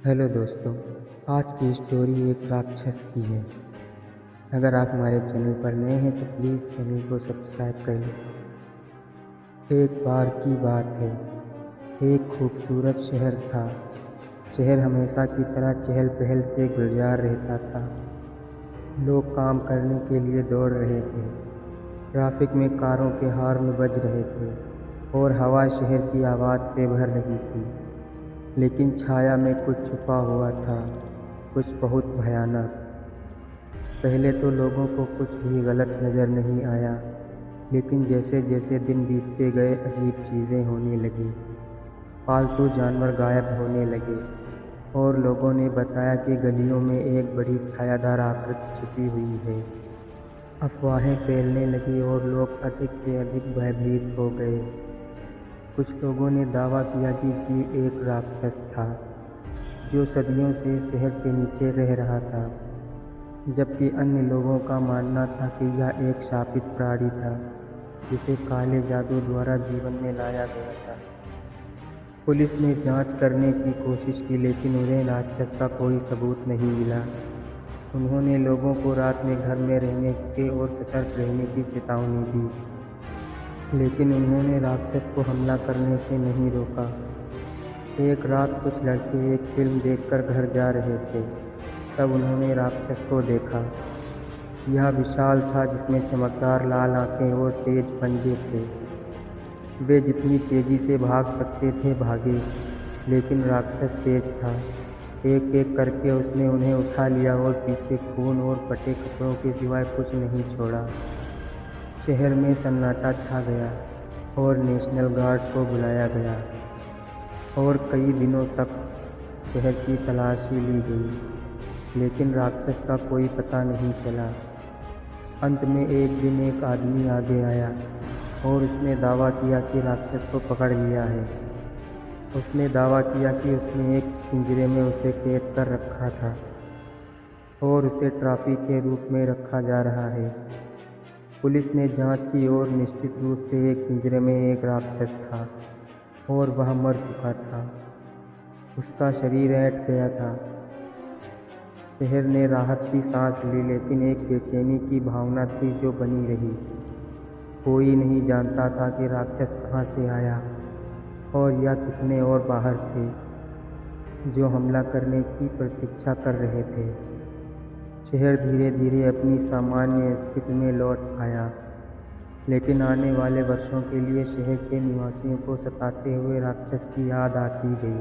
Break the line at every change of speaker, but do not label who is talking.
Hello दोस्तों, आज की स्टोरी एक राक्षस की है। अगर आप हमारे चैनल पर नए हैं तो प्लीज़ चैनल को सब्सक्राइब कर लें। एक बार की बात है, एक खूबसूरत शहर था। शहर हमेशा की तरह चहल पहल से गुलजार रहता था। लोग काम करने के लिए दौड़ रहे थे, ट्रैफिक में कारों के हॉर्न बज रहे थे और हवा शहर की आवाज़ से भर रही थी। लेकिन छाया में कुछ छुपा हुआ था, कुछ बहुत भयानक। पहले तो लोगों को कुछ भी गलत नज़र नहीं आया, लेकिन जैसे जैसे दिन बीतते गए अजीब चीज़ें होने लगीं। पालतू जानवर गायब होने लगे और लोगों ने बताया कि गलियों में एक बड़ी छायादार आकृति छुपी हुई है। अफवाहें फैलने लगी और लोग अधिक से अधिक भयभीत हो गए। कुछ लोगों ने दावा किया कि जीव एक राक्षस था जो सदियों से शहर के नीचे रह रहा था, जबकि अन्य लोगों का मानना था कि यह एक शापित प्राणी था जिसे काले जादू द्वारा जीवन में लाया गया था। पुलिस ने जांच करने की कोशिश की, लेकिन उन्हें राक्षस का कोई सबूत नहीं मिला। उन्होंने लोगों को रात में घर में रहने के और सतर्क रहने की चेतावनी दी, लेकिन उन्होंने राक्षस को हमला करने से नहीं रोका। एक रात कुछ लड़के एक फिल्म देखकर घर जा रहे थे, तब उन्होंने राक्षस को देखा। यह विशाल था, जिसमें चमकदार लाल आंखें और तेज पंजे थे। वे जितनी तेजी से भाग सकते थे भागे, लेकिन राक्षस तेज था। एक एक करके उसने उन्हें उठा लिया और पीछे खून और फटे कपड़ों के सिवाय कुछ नहीं छोड़ा। शहर में सन्नाटा छा गया और नेशनल गार्ड को बुलाया गया और कई दिनों तक शहर की तलाशी ली गई, लेकिन राक्षस का कोई पता नहीं चला। अंत में एक दिन एक आदमी आगे आया और उसने दावा किया कि राक्षस को पकड़ लिया है। उसने दावा किया कि उसने एक पिंजरे में उसे कैद कर रखा था और उसे ट्रॉफी के रूप में रखा जा रहा है। पुलिस ने जांच की और निश्चित रूप से एक पिंजरे में एक राक्षस था और वह मर चुका था। उसका शरीर ऐंठ गया था। शहर ने राहत की सांस ली, लेकिन एक बेचैनी की भावना थी जो बनी रही। कोई नहीं जानता था कि राक्षस कहाँ से आया और या कितने और बाहर थे जो हमला करने की प्रतीक्षा कर रहे थे। शहर धीरे धीरे अपनी सामान्य स्थिति में लौट आया, लेकिन आने वाले वर्षों के लिए शहर के निवासियों को सताते हुए राक्षस की याद आती गई।